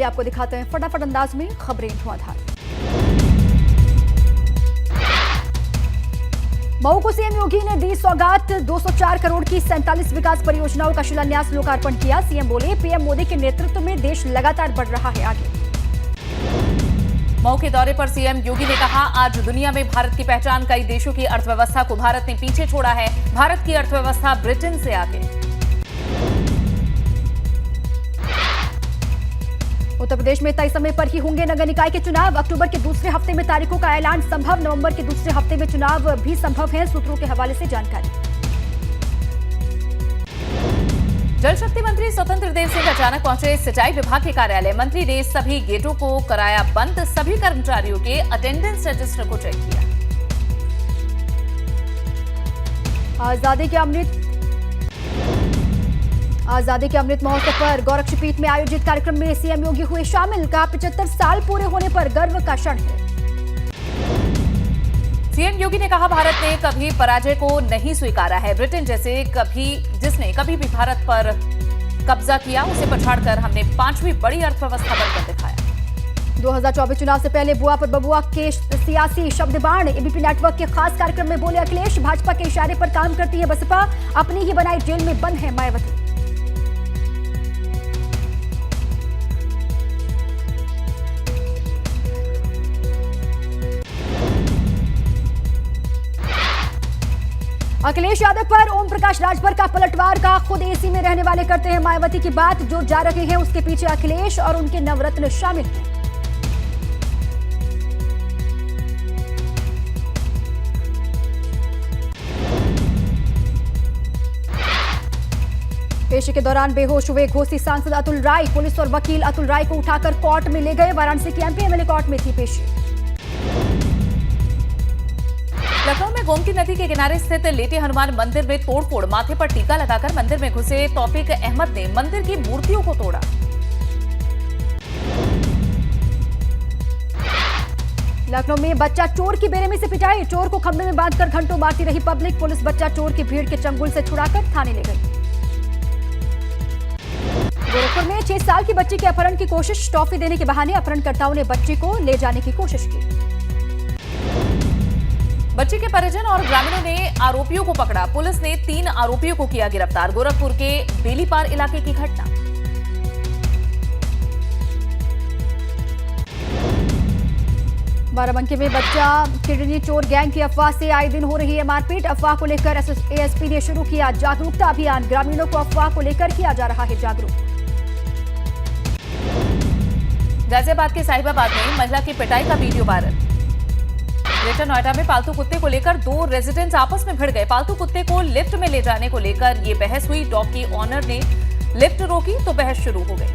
आपको दिखाते हैं फटाफट अंदाज में खबरें धुआंधार। मऊ को सीएम योगी ने दी सौगात, 204 करोड़ की 47 विकास परियोजनाओं का शिलान्यास लोकार्पण किया। सीएम बोले, पीएम मोदी के नेतृत्व में देश लगातार बढ़ रहा है आगे। मऊ के दौरे पर सीएम योगी ने कहा, आज दुनिया में भारत की पहचान, कई देशों की अर्थव्यवस्था को भारत ने पीछे छोड़ा है। भारत की अर्थव्यवस्था ब्रिटेन से आगे। उत्तर प्रदेश में तय समय पर ही होंगे नगर निकाय के चुनाव। अक्टूबर के दूसरे हफ्ते में तारीखों का ऐलान संभव, नवंबर के दूसरे हफ्ते में चुनाव भी संभव है, सूत्रों के हवाले से जानकारी। जल शक्ति मंत्री स्वतंत्र देव सिंह अचानक पहुंचे सिंचाई विभाग के कार्यालय। मंत्री ने सभी गेटों को कराया बंद, सभी कर्मचारियों के अटेंडेंस रजिस्टर को चेक किया। आजादी के अमृत महोत्सव पर गोरक्षपीठ में आयोजित कार्यक्रम में सीएम योगी हुए शामिल। कहा, 75 साल पूरे होने पर गर्व का क्षण है। सीएम योगी ने कहा, भारत ने कभी पराजय को नहीं स्वीकारा है। ब्रिटेन जैसे जिसने कभी भी भारत पर कब्जा किया, उसे पछाड़कर हमने 5वीं बड़ी अर्थव्यवस्था बनकर दिखाया। 2024 चुनाव से पहले बुआ पर बबुआ के सियासी शब्द बाण। एबीपी नेटवर्क के खास कार्यक्रम में बोले अखिलेश, भाजपा के इशारे पर काम करती है बसपा, अपनी ही बनाई जेल में बंद है मायावती। अखिलेश यादव पर ओम प्रकाश राजभर का पलटवार। का खुद एसी में रहने वाले करते हैं मायावती की बात, जो जा रहे हैं उसके पीछे अखिलेश और उनके नवरत्न शामिल हैं। पेशी के दौरान बेहोश हुए घोसी सांसद अतुल राय। पुलिस और वकील अतुल राय को उठाकर कोर्ट में ले गए। वाराणसी की एमपी एमएलए कोर्ट में थी पेशी। लखनऊ में गोमती नदी के किनारे स्थित लेटे हनुमान मंदिर में तोड़फोड़। माथे पर टीका लगाकर मंदिर में घुसे तौफीक अहमद ने मंदिर की मूर्तियों को तोड़ा। लखनऊ में बच्चा चोर की बेरहमी से पिटाई। चोर को खंभे में बांधकर घंटों मारती रही पब्लिक। पुलिस बच्चा चोर की भीड़ के चंगुल से छुड़ाकर थाने ले गई। गोरखपुर में 6 साल की बच्ची के अपहरण की कोशिश। टॉफी देने के बहाने अपहरणकर्ताओं ने बच्ची को ले जाने की कोशिश की। बच्ची के परिजन और ग्रामीणों ने आरोपियों को पकड़ा। पुलिस ने 3 आरोपियों को किया गिरफ्तार। गोरखपुर के बेलीपार इलाके की घटना। बाराबंकी में बच्चा किडनी चोर गैंग की अफवाह से आए दिन हो रही है मारपीट। अफवाह को लेकर एएसपी ने शुरू किया जागरूकता अभियान। ग्रामीणों को अफवाह को लेकर किया जा रहा है जागरूक। गाजियाबाद के साहिबाबाद में महिला की पिटाई का वीडियो वायरल। ग्रेटर नोएडा में पालतू कुत्ते को लेकर 2 रेजिडेंट्स आपस में भिड़ गए। पालतू कुत्ते को लिफ्ट में ले जाने को लेकर ये बहस हुई। डॉग की ऑनर ने लिफ्ट रोकी तो बहस शुरू हो गई।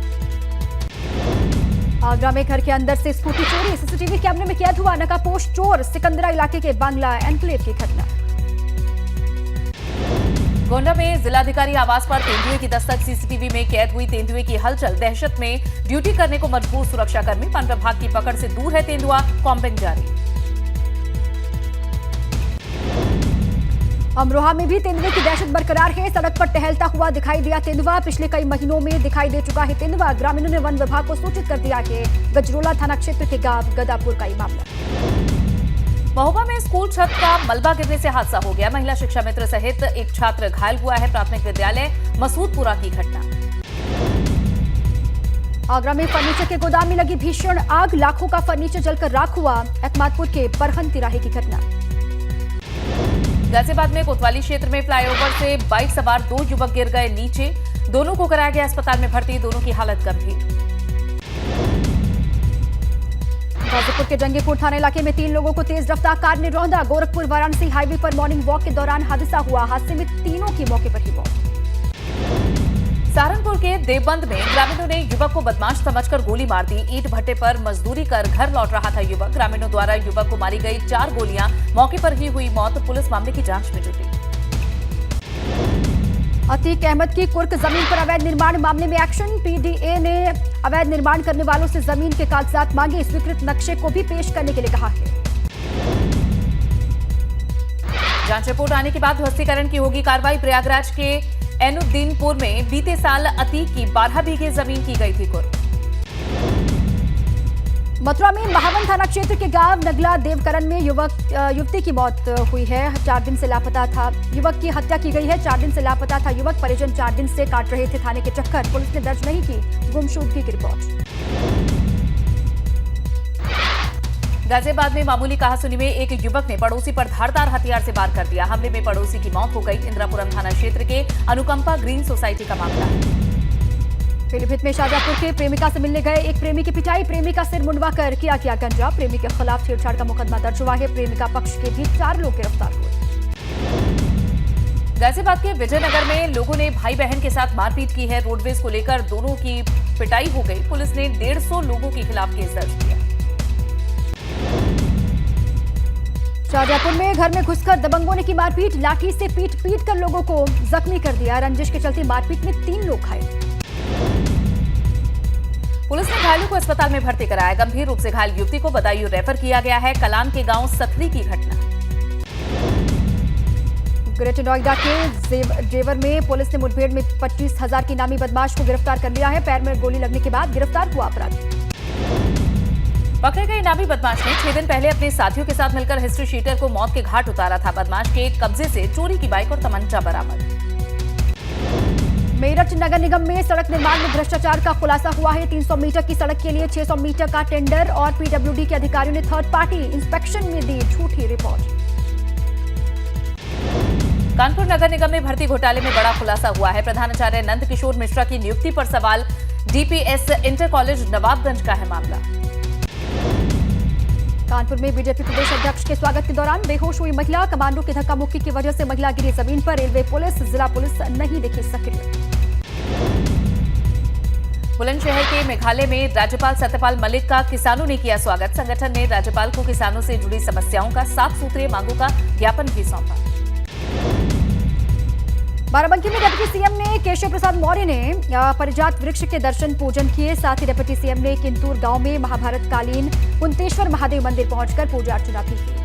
आगरा में घर के अंदर से स्कूटी चोरी। सीसीटीवी कैमरे में कैद हुआ नकापोश चोर। सिकंदरा इलाके के बांग्ला एनक्लेव की घटना। गोंडा में जिलाधिकारी आवास पर तेंदुए की दस्तक। सीसीटीवी में कैद हुई तेंदुए की हलचल। दहशत में ड्यूटी करने को मजबूर सुरक्षाकर्मी। वन विभाग की पकड़ से दूर है तेंदुआ। कॉम्बिंग जारी। अमरोहा में भी तेंदुए की दहशत बरकरार है। सड़क पर टहलता हुआ दिखाई दिया तेंदुआ। पिछले कई महीनों में दिखाई दे चुका है तेंदुआ। ग्रामीणों ने वन विभाग को सूचित कर दिया कि गजरोला थाना क्षेत्र के गांव गदापुर का ये मामला। महोबा में स्कूल छत का मलबा गिरने से हादसा हो गया। महिला शिक्षा मित्र सहित एक छात्र घायल हुआ है। प्राथमिक विद्यालय मसूदपुरा की घटना। आगरा में फर्नीचर के गोदाम में लगी भीषण आग। लाखों का फर्नीचर जलकर राख हुआ। एतमादपुर के बरहन तिराहे की घटना। गाजियाबाद में कोतवाली क्षेत्र में फ्लाईओवर से बाइक सवार 2 युवक गिर गए नीचे। दोनों को कराया गया अस्पताल में भर्ती। दोनों की हालत गंभीर। गाजीपुर के जंगीपुर थाना इलाके में 3 लोगों को तेज रफ्तार कार ने रौंदा। गोरखपुर वाराणसी हाईवे पर मॉर्निंग वॉक के दौरान हादसा हुआ। हादसे में तीनों की मौके पर ही मौत। सहारनपुर के देवबंद में ग्रामीणों ने युवक को बदमाश समझकर गोली मार दी। ईंट भट्टे पर मजदूरी कर घर लौट रहा था युवक। ग्रामीणों द्वारा युवक को मारी गई 4 गोलियां। मौके पर ही हुई मौत। पुलिस मामले की जांच में जुटी। अतीक अहमद की कुर्क जमीन पर अवैध निर्माण मामले में एक्शन। पीडीए ने अवैध निर्माण करने वालों से जमीन के कागजात मांगे। स्वीकृत नक्शे को भी पेश करने के लिए कहा है। जांच रिपोर्ट आने के बाद ध्वस्तीकरण की होगी कार्रवाई। प्रयागराज के एनुद्दीनपुर में बीते साल अतीक की 12 बीघे जमीन की गई थी कुर्क। मथुरा में महावन थाना क्षेत्र के गांव नगला देवकरण में युवती की मौत हुई है। 4 दिन से लापता था युवक की हत्या की गई है। 4 दिन से लापता था युवक, परिजन 4 दिन से काट रहे थे थाने के चक्कर। पुलिस ने दर्ज नहीं की गुमशुदगी की रिपोर्ट। गाजियाबाद में मामूली कहासुनी में एक युवक ने पड़ोसी पर धारदार हथियार से वार कर दिया। हमले में पड़ोसी की मौत हो गई। इंदिरापुरम थाना क्षेत्र के अनुकंपा ग्रीन सोसाइटी का मामला है। पीलीभीत में शाहजहांपुर के प्रेमिका से मिलने गए एक प्रेमी की पिटाई। प्रेमिका सिर मुंडवाकर किया गंजा। प्रेमी के खिलाफ छेड़छाड़ का मुकदमा दर्ज हुआ है। प्रेमिका पक्ष के भी 4 लोग गिरफ्तार हुए। गाजियाबाद के विजयनगर में लोगों ने भाई बहन के साथ मारपीट की है। रोडवेज को लेकर दोनों की पिटाई हो गई। पुलिस ने 150 लोगों के खिलाफ केस दर्ज किया। शाहजहांपुर में घर में घुसकर दबंगों ने की मारपीट। लाठी से पीट कर लोगों को जख्मी कर दिया। रंजिश के चलते मारपीट में 3 लोग घायल। पुलिस ने घायलों को अस्पताल में भर्ती कराया। गंभीर रूप से घायल युवती को बदायूं रेफर किया गया है। कलान के गांव सखरी की घटना। ग्रेटर नोएडा के जेवर में पुलिस ने मुठभेड़ में 25,000 की इनामी बदमाश को गिरफ्तार कर लिया है। पैर में गोली लगने के बाद गिरफ्तार हुआ अपराधी। पकड़े गए इनामी बदमाश ने 6 दिन पहले अपने साथियों के साथ मिलकर हिस्ट्री शीटर को मौत के घाट उतारा था। बदमाश के कब्जे से चोरी की बाइक और तमंचा बरामद। मेरठ नगर निगम में सड़क निर्माण में भ्रष्टाचार का खुलासा हुआ है। 300 मीटर की सड़क के लिए 600 मीटर का टेंडर और पीडब्ल्यूडी के अधिकारियों ने थर्ड पार्टी इंस्पेक्शन में दी झूठी रिपोर्ट। कानपुर नगर निगम में भर्ती घोटाले में बड़ा खुलासा हुआ है। प्रधानाचार्य नंद किशोर मिश्रा की नियुक्ति पर सवाल। डीपीएस इंटर कॉलेज नवाबगंज का है मामला। कानपुर में बीजेपी प्रदेश अध्यक्ष के स्वागत के दौरान बेहोश हुई महिला। कमांडो की धक्का मुक्की की वजह से महिला गिरी जमीन पर। रेलवे पुलिस, जिला पुलिस नहीं दिखी सक्रिय। बुलंदशहर के मेघालय में राज्यपाल सत्यपाल मलिक का किसानों ने किया स्वागत। संगठन ने राज्यपाल को किसानों से जुड़ी समस्याओं का 7 सूत्रीय मांगों का ज्ञापन भी सौंपा। बाराबंकी में डिप्टी सीएम ने केशव प्रसाद मौर्य ने परिजात वृक्ष के दर्शन पूजन किए। साथ ही डिप्टी सीएम ने किंतूर गांव में महाभारत कालीन कुंतेश्वर महादेव मंदिर पहुंचकर पूजा अर्चना भी की।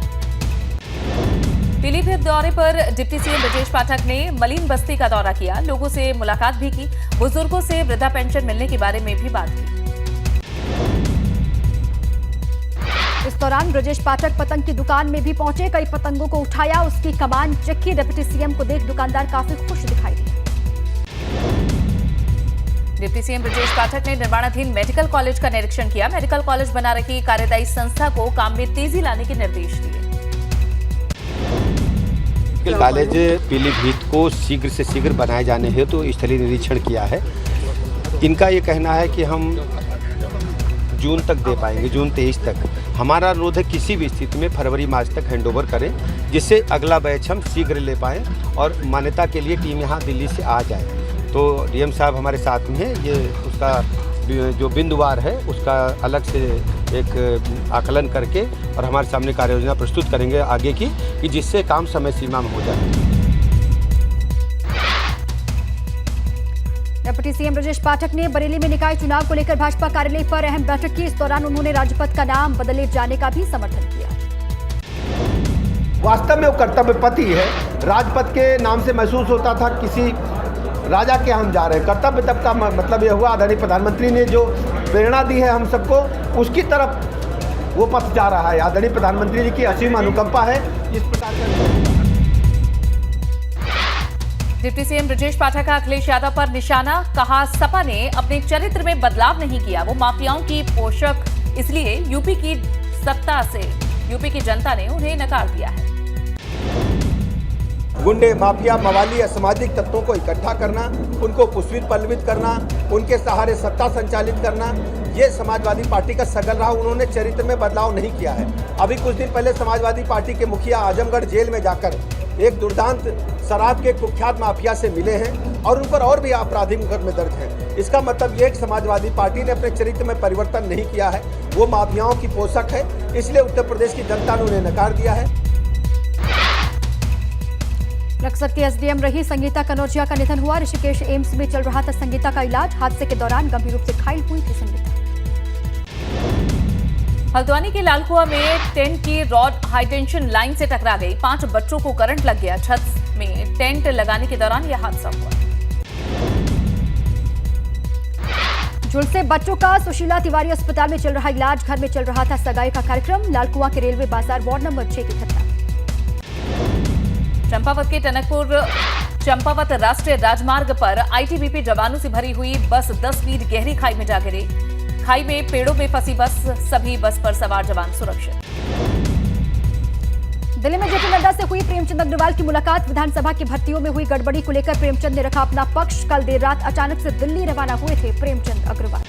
पीलीभीत दौरे पर डिप्टी सीएम ब्रजेश पाठक ने मलिन बस्ती का दौरा किया। लोगों से मुलाकात भी की। बुजुर्गों से वृद्धा पेंशन मिलने के बारे में भी बात की। इस दौरान ब्रजेश पाठक पतंग की दुकान में भी पहुंचे। कई पतंगों को उठाया, उसकी कमान चक्की। डिप्टी सीएम को देख दुकानदार काफी खुश दिखाई दिए। डिप्टी सीएम ब्रजेश पाठक ने निर्माणाधीन मेडिकल कॉलेज का निरीक्षण किया। मेडिकल कॉलेज बना रही कार्यदायी संस्था को काम में तेजी लाने के निर्देश दिए। कॉलेज पीलीभीत को शीघ्र से शीघ्र बनाए जाने हेतु स्थलीय निरीक्षण किया है। इनका ये कहना है कि हम जून तक दे पाएंगे, जून 23 तक। हमारा अनुरोध है किसी भी स्थिति में फरवरी मार्च तक हैंडओवर करें, जिससे अगला बैच हम शीघ्र ले पाएँ और मान्यता के लिए टीम यहाँ दिल्ली से आ जाए। तो डीएम साहब हमारे साथ में है। ये उसका जो बिंदुवार है उसका अलग से एक आकलन करके और हमारे सामने कार्य योजना प्रस्तुत करेंगे आगे की, कि जिससे काम समय सीमा में हो जाए। डिप्टी सीएम ब्रजेश पाठक ने बरेली में निकाय चुनाव को लेकर भाजपा कार्यालय पर अहम बैठक की। इस दौरान उन्होंने राजपथ का नाम बदले जाने का भी समर्थन किया। वास्तव में वो कर्तव्य पति है। राजपथ के नाम से महसूस होता था किसी राजा के हम जा रहे हैं। कर्तव्य तब का मतलब यह हुआ, आदरणीय प्रधानमंत्री ने जो प्रेरणा दी है हम सबको, उसकी तरफ वो पथ जा रहा है। आदरणीय प्रधानमंत्री जी की असीम अनुकंपा है। इस प्रकार का डिप्टी सीएम ब्रजेश पाठक का अखिलेश यादव पर निशाना। कहा, सपा ने अपने चरित्र में बदलाव नहीं किया। वो माफियाओं की पोषक, इसलिए यूपी की सत्ता से यूपी की जनता ने उन्हें नकार दिया है। गुंडे, माफिया, मवाली, असामाजिक तत्वों को इकट्ठा करना, उनको पुष्पित पल्लवित करना, उनके सहारे सत्ता संचालित करना, ये समाजवादी पार्टी का सगल रहा। उन्होंने चरित्र में बदलाव नहीं किया है। अभी कुछ दिन पहले समाजवादी पार्टी के मुखिया आजमगढ़ जेल में जाकर एक दुर्दांत शराब के कुख्यात माफिया से मिले हैं और उन पर और भी आपराधिक मुकदमे दर्ज हैं। इसका मतलब ये कि समाजवादी पार्टी ने अपने चरित्र में परिवर्तन नहीं किया है। वो माफियाओं की पोषक है, इसलिए उत्तर प्रदेश की जनता ने उन्हें नकार दिया है। लक्सर की एसडीएम रही संगीता कनौजिया का निधन हुआ। ऋषिकेश एम्स में चल रहा था संगीता का इलाज। हादसे के दौरान गंभीर रूप से घायल हुई थी संगीता। हल्द्वानी के लालकुआ में टेंट की रॉड हाईटेंशन लाइन से टकरा गई। 5 बच्चों को करंट लग गया। छत में टेंट लगाने के दौरान यह हादसा हुआ। झुलसे बच्चों का सुशीला तिवारी अस्पताल में चल रहा इलाज, घर में चल रहा था सगाई का कार्यक्रम। लालकुआं के रेलवे बाजार वार्ड नंबर 6 की घटना। चंपावत के टनकपुर चंपावत राष्ट्रीय राजमार्ग पर आईटीबीपी जवानों से भरी हुई बस 10 फीट गहरी खाई में जा गिरी। खाई में पेड़ों में फंसी बस, सभी बस पर सवार जवान सुरक्षित। दिल्ली में जेपी नड्डा से हुई प्रेमचंद अग्रवाल की मुलाकात। विधानसभा की भर्तियों में हुई गड़बड़ी को लेकर प्रेमचंद ने रखा अपना पक्ष। कल देर रात अचानक से दिल्ली रवाना हुए थे प्रेमचंद अग्रवाल।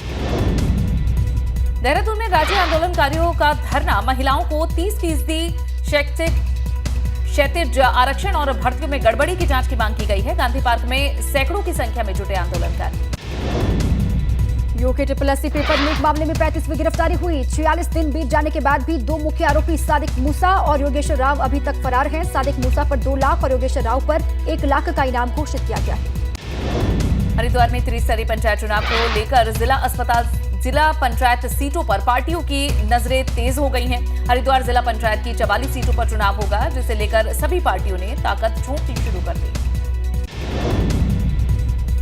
देहरादून में राज्य आंदोलनकारियों का धरना, महिलाओं को 30% क्षैतिज आरक्षण और भर्तियों में गड़बड़ी की जांच की मांग की गई है। गांधी पार्क में सैकड़ों की संख्या में जुटे आंदोलनकारी। यूके SSSC पेपर लीक मामले में 35वीं गिरफ्तारी हुई। 46 दिन बीत जाने के बाद भी दो मुख्य आरोपी सादिक मूसा और योगेश्वर राव अभी तक फरार हैं। सादिक मूसा पर 2 लाख और योगेश्वर राव पर 1 लाख का इनाम घोषित किया गया है। हरिद्वार में त्रिस्तरीय पंचायत चुनाव को लेकर जिला पंचायत सीटों पर पार्टियों की नजरें तेज हो गई हैं। हरिद्वार जिला पंचायत की 44 सीटों पर चुनाव होगा, जिसे लेकर सभी पार्टियों ने ताकत झोंकनी शुरू कर दी।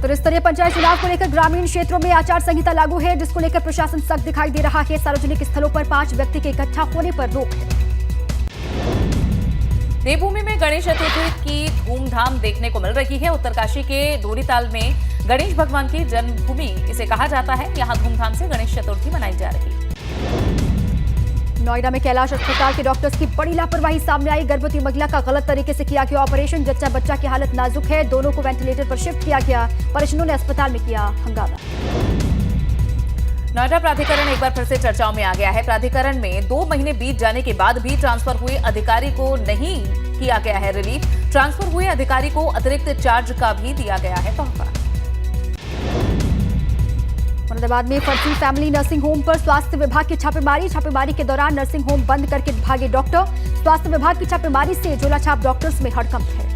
त्रिस्तरीय पंचायत चुनाव को लेकर ग्रामीण क्षेत्रों में आचार संहिता लागू है, जिसको लेकर प्रशासन सख्त दिखाई दे रहा है। सार्वजनिक स्थलों पर 5 व्यक्ति के इकट्ठा होने पर रोक है। देवभूमि में गणेश चतुर्थी की धूमधाम देखने को मिल रही है। उत्तरकाशी के डोरीताल में गणेश भगवान की जन्मभूमि इसे कहा जाता है। यहां धूमधाम से गणेश चतुर्थी मनाई जा रही है। नोएडा में कैलाश अस्पताल के डॉक्टर्स की बड़ी लापरवाही सामने आई। गर्भवती महिला का गलत तरीके से किया गया ऑपरेशन। जच्चा बच्चा की हालत नाजुक है, दोनों को वेंटिलेटर पर शिफ्ट किया गया। परिजनों ने अस्पताल में किया हंगामा। नोएडा प्राधिकरण एक बार फिर से चर्चाओं में आ गया है। प्राधिकरण में 2 महीने बीत जाने के बाद भी ट्रांसफर हुए अधिकारी को नहीं किया गया है रिलीफ। ट्रांसफर हुए अधिकारी को अतिरिक्त चार्ज का भी दिया गया है तोहफा। मुरादाबाद में फर्जी फैमिली नर्सिंग होम पर स्वास्थ्य विभाग की छापेमारी के दौरान नर्सिंग होम बंद करके भागे डॉक्टर। स्वास्थ्य विभाग की छापेमारी से झोलाछाप डॉक्टर्स में हड़कंप है।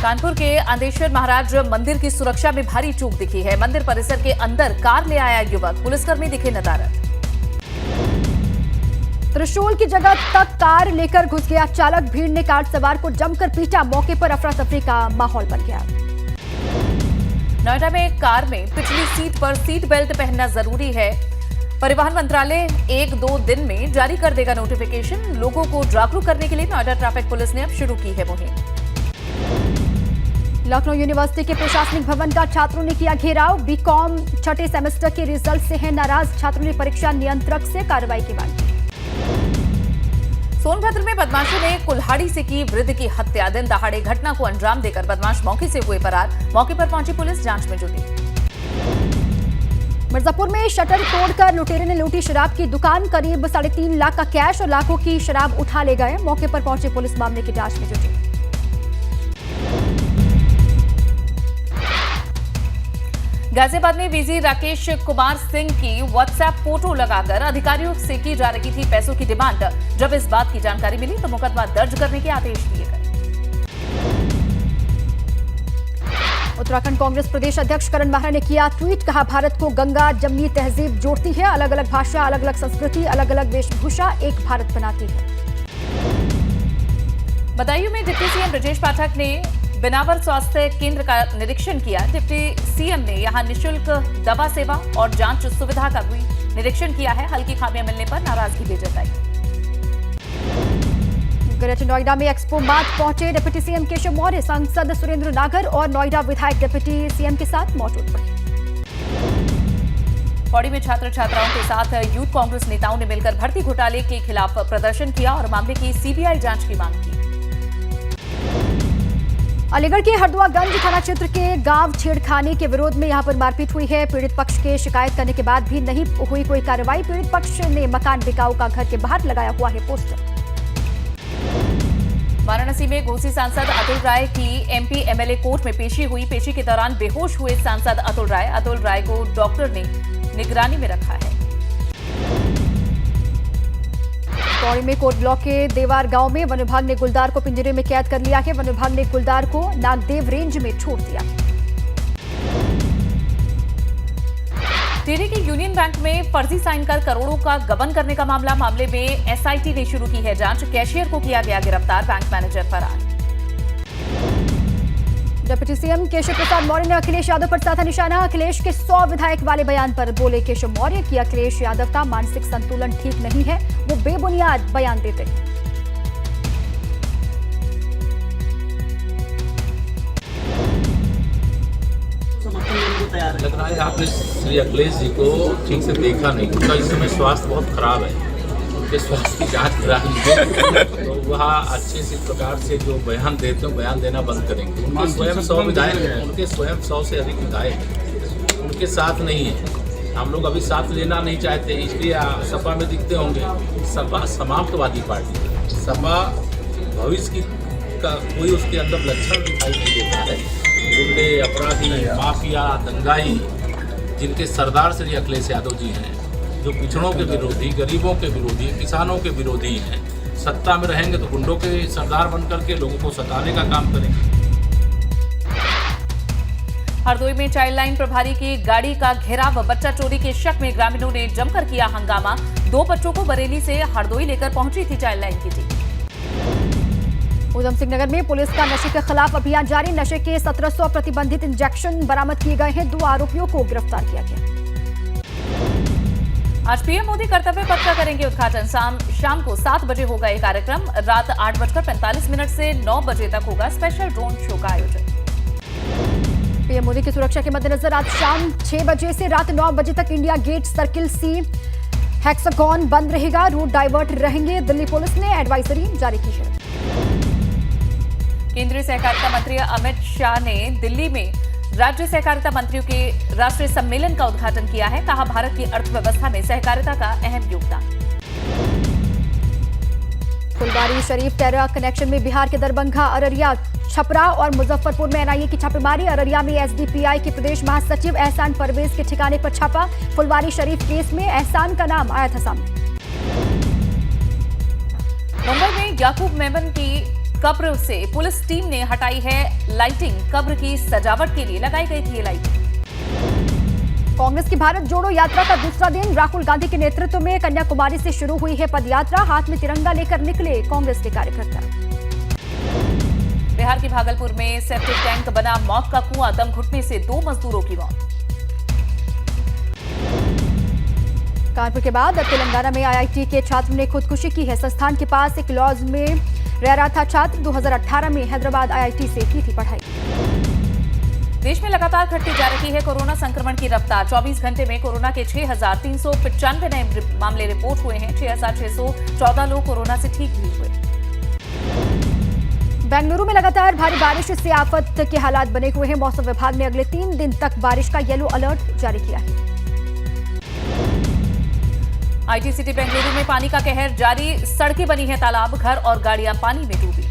कानपुर के आंदेश्वर महाराज मंदिर की सुरक्षा में भारी चूक दिखी है। मंदिर परिसर के अंदर कार ले आया युवक, पुलिसकर्मी दिखे नदारद। त्रिशूल की जगह तक कार लेकर घुस गया चालक। भीड़ ने कार सवार को जमकर पीटा। मौके पर अफरा तफरी का माहौल बन गया। नोएडा में कार में पिछली सीट पर सीट बेल्ट पहनना जरूरी है। परिवहन मंत्रालय 1-2 दिन में जारी कर देगा नोटिफिकेशन। लोगों को जागरूक करने के लिए नोएडा ट्रैफिक पुलिस ने अब शुरू की है मुहिम। लखनऊ यूनिवर्सिटी के प्रशासनिक भवन का छात्रों ने किया घेराव। बीकॉम 6ठे सेमेस्टर के रिजल्ट से है नाराज। छात्रों ने परीक्षा नियंत्रक से कार्रवाई की मांग की। सोनभद्र में बदमाशों ने कुल्हाड़ी से की वृद्ध की हत्या। दिन दहाड़े घटना को अंजाम देकर बदमाश मौके से हुए फरार। मौके पर पहुंची पुलिस जांच में जुटी। मिर्जापुर में शटर तोड़कर लुटेरे ने लूटी शराब की दुकान। करीब 3.5 लाख का कैश और लाखों की शराब उठा ले गए। मौके पर पहुंची पुलिस मामले की जांच में जुटी। गाजियाबाद में वीजी राकेश कुमार सिंह की व्हाट्सएप फोटो लगाकर अधिकारियों से की जा रही थी पैसों की डिमांड। जब इस बात की जानकारी मिली तो मुकदमा दर्ज करने के आदेश दिए गए। उत्तराखंड कांग्रेस प्रदेश अध्यक्ष करण माहरा ने किया ट्वीट, कहा भारत को गंगा जमनी तहजीब जोड़ती है। अलग अलग भाषा, अलग अलग संस्कृति, अलग अलग वेशभूषा एक भारत बनाती है। बदायूं में डिप्टी सीएम ब्रजेश पाठक ने बिनावर स्वास्थ्य केंद्र का निरीक्षण किया। डिप्टी सीएम ने यहां निशुल्क दवा सेवा और जांच सुविधा का भी निरीक्षण किया है। हल्की खामियां मिलने पर नाराजगी भी जताई। ग्रेटर नोएडा में एक्सपो मार्ट पहुंचे डिप्टी सीएम केशव मौर्य। सांसद सुरेंद्र नागर और नोएडा विधायक डिप्टी सीएम के साथ मौजूद रहे। पौड़ी में छात्र छात्राओं के साथ यूथ कांग्रेस नेताओं ने मिलकर भर्ती घोटाले के खिलाफ प्रदर्शन किया और मामले की सीबीआई जांच की मांग की। अलीगढ़ के हरदुआगंज थाना क्षेत्र के गांव छेड़खानी के विरोध में यहां पर मारपीट हुई है। पीड़ित पक्ष के शिकायत करने के बाद भी नहीं हुई कोई कार्रवाई। पीड़ित पक्ष ने मकान बिकाऊ का घर के बाहर लगाया हुआ है पोस्टर। वाराणसी में घोसी सांसद अतुल राय की एमपी एमएलए कोर्ट में पेशी हुई। पेशी के दौरान बेहोश हुए सांसद अतुल राय को डॉक्टर ने निगरानी में रखा है। पौड़ी में कोट ब्लॉक के देवार गांव में वन विभाग ने गुलदार को पिंजरे में कैद कर लिया है। वन विभाग ने गुलदार को नागदेव रेंज में छोड़ दिया। टिहरी के यूनियन बैंक में फर्जी साइन कर करोड़ों का गबन करने का मामले में एसआईटी ने शुरू की है जांच। कैशियर को किया गया गिरफ्तार, बैंक मैनेजर फरार। डिप्टी सीएम केशव प्रसाद मौर्य ने अखिलेश यादव पर साधा निशाना। अखिलेश के 100 विधायक वाले बयान पर बोले केशव मौर्य कि अखिलेश यादव का मानसिक संतुलन ठीक नहीं है, वो बेबुनियाद बयान देते हैं। लग रहा है आपने श्री अखिलेश जी को ठीक से देखा नहीं। उनका इस समय स्वास्थ्य बहुत खराब है, उनके स्वास्थ्य की जांच करा लीजिए तो वह अच्छे से प्रकार से जो बयान देते हैं बयान देना बंद करेंगे। उनके स्वयं 100 विधायक हैं, उनके स्वयं 100 से अधिक विधायक हैं, उनके साथ नहीं है। हम लोग अभी साथ लेना नहीं चाहते, इसलिए सपा में दिखते होंगे। सपा समाप्तवादी पार्टी है, सपा भविष्य की का कोई उसके अंदर लक्षण दिखाई नहीं देता है। गुंडे, अपराधी, माफिया, दंगाई जिनके सरदार श्री अखिलेश यादव जी हैं, जो पिछड़ों के विरोधी, गरीबों के विरोधी, किसानों के विरोधी हैं, सत्ता में रहेंगे तो गुंडों के सरदार बनकर के लोगों को सताने का काम करेंगे। हरदोई में चाइल्ड लाइन प्रभारी की गाड़ी का घेराव, बच्चा चोरी के शक में ग्रामीणों ने जमकर किया हंगामा। 2 बच्चों को बरेली से हरदोई लेकर पहुंची थी चाइल्ड लाइन की टीम। उधम सिंह नगर में पुलिस का नशे के खिलाफ अभियान जारी। नशे के 1700 प्रतिबंधित इंजेक्शन बरामद किए गए हैं। 2 आरोपियों को गिरफ्तार किया गया। आज पीएम मोदी कर्तव्य पथ का करेंगे उद्घाटन। शाम को 7 बजे होगा ये कार्यक्रम। रात 8:45 से 9 बजे तक होगा स्पेशल ड्रोन शो का आयोजन। पीएम मोदी की सुरक्षा के मद्देनजर आज शाम 6 बजे से रात 9 बजे तक इंडिया गेट, सर्किल सी, हेक्सागन बंद रहेगा। रूट डाइवर्ट रहेंगे। दिल्ली पुलिस ने एडवाइजरी जारी की है। केंद्रीय सहकारिता मंत्री अमित शाह ने दिल्ली में राज्य सहकारिता मंत्रियों के राष्ट्रीय सम्मेलन का उद्घाटन किया है। कहा, भारत की अर्थव्यवस्था में सहकारिता का अहम योगदान। फुलवारी शरीफ टेरर कनेक्शन में बिहार के दरभंगा, अररिया, छपरा और मुजफ्फरपुर में एनआईए की छापेमारी। अररिया में एसडीपीआई के प्रदेश महासचिव एहसान परवेज के ठिकाने पर छापा। फुलवारी शरीफ केस में एहसान का नाम आया था सामने। मुंबई में याकूब मेमन की कब्र से पुलिस टीम ने हटाई है लाइटिंग। कब्र की सजावट के लिए लगाई गई थी ये लाइटिंग। कांग्रेस की भारत जोड़ो यात्रा का दूसरा दिन राहुल गांधी के नेतृत्व में कन्याकुमारी से शुरू हुई है पदयात्रा। हाथ में तिरंगा लेकर निकले कांग्रेस के कार्यकर्ता। बिहार के भागलपुर में सेप्टिक टैंक बना मौत का कुआं, दम घुटने से 2 मजदूरों की मौत। कानपुर के बाद अब तेलंगाना में आईआईटी के छात्र ने खुदकुशी की है। संस्थान के पास एक लॉज में रह रहा था छात्र। 2018 में हैदराबाद आईआईटी से की थी पढ़ाई। देश में लगातार घटती जा रही है कोरोना संक्रमण की रफ्तार। 24 घंटे में कोरोना के 6,395 नए मामले रिपोर्ट हुए हैं। 6,614 लोग कोरोना से ठीक भी हुए। बेंगलुरु में लगातार भारी बारिश से आफत के हालात बने हुए हैं। मौसम विभाग ने अगले 3 दिन तक बारिश का येलो अलर्ट जारी किया है। आईटी सिटी बेंगलुरु में पानी का कहर जारी। सड़कें बनी हैं तालाब, घर और गाड़ियां पानी में डूबी।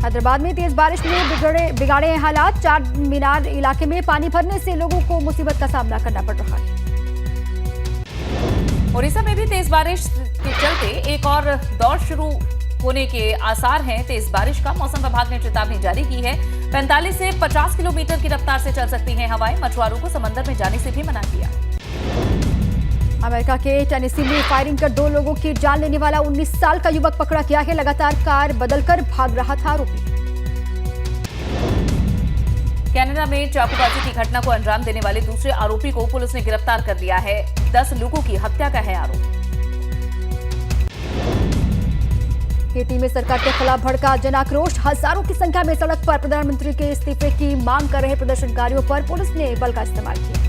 हैदराबाद में तेज बारिश में बिगाड़े हालात। 4 मीनार इलाके में पानी भरने से लोगों को मुसीबत का सामना करना पड़ रहा है। ओडिशा में भी तेज बारिश के चलते एक और दौर शुरू होने के आसार हैं। तेज बारिश का मौसम विभाग ने चेतावनी जारी की है। 45 से 50 किलोमीटर की रफ्तार से चल सकती हैं हवाएं। मछुआरों को समंदर में जाने से भी मना किया। अमेरिका के टेनेसी में फायरिंग कर 2 लोगों की जान लेने वाला 19 साल का युवक पकड़ा गया है। लगातार कार बदलकर भाग रहा था आरोपी। कनाडा में चाकूबाजी की घटना को अंजाम देने वाले दूसरे आरोपी को पुलिस ने गिरफ्तार कर लिया है। 10 लोगों की हत्या का है आरोप। हेटी में सरकार के खिलाफ भड़का जन आक्रोश। हजारों की संख्या में सड़क पर प्रधानमंत्री के इस्तीफे की मांग कर रहे प्रदर्शनकारियों पर पुलिस ने बल का इस्तेमाल किया।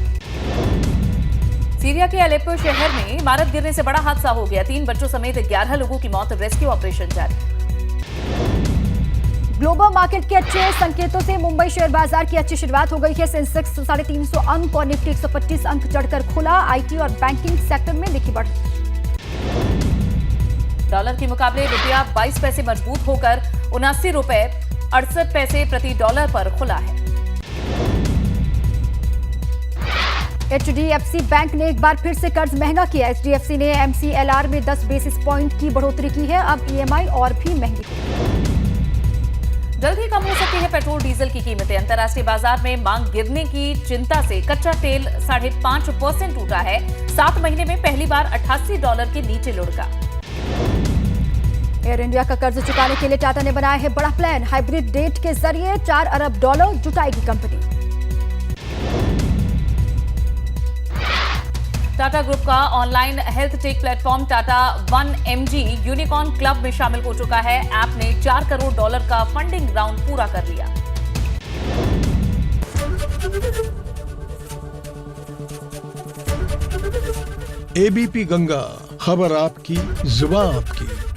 सीरिया के अलेप्पो शहर में इमारत गिरने से बड़ा हादसा हो गया। 3 बच्चों समेत 11 लोगों की मौत। रेस्क्यू ऑपरेशन जारी। ग्लोबल मार्केट के अच्छे संकेतों से मुंबई शेयर बाजार की अच्छी शुरुआत हो गई है। सेंसेक्स 350 अंक और निफ्टी 125 अंक चढ़कर खुला। आईटी और बैंकिंग सेक्टर में दिखी बढ़त। डॉलर के मुकाबले रुपया 22 पैसे मजबूत होकर 79 रुपए 68 पैसे प्रति डॉलर पर खुला है। एचडीएफसी बैंक ने एक बार फिर से कर्ज महंगा किया। एचडीएफसी ने एमसीएलआर में 10 बेसिस पॉइंट की बढ़ोतरी की है। अब ईएमआई और भी महंगी होगी। जल्द ही कम हो सकती है पेट्रोल डीजल की कीमतें। अंतर्राष्ट्रीय बाजार में मांग गिरने की चिंता से कच्चा तेल 5.5% टूटा है। 7 महीने में पहली बार $88 के नीचे लुढ़का। एयर इंडिया का कर्ज चुकाने के लिए टाटा ने बनाया है बड़ा प्लान। हाइब्रिड डेट के जरिए $4 अरब जुटाएगी कंपनी। टाटा ग्रुप का online health take platform Tata 1mg unicorn club में शामिल हो चुका है। ऐप ने $4 करोड़ का फंडिंग राउंड पूरा कर लिया। एबीपी गंगा, खबर आपकी, जुबान आपकी।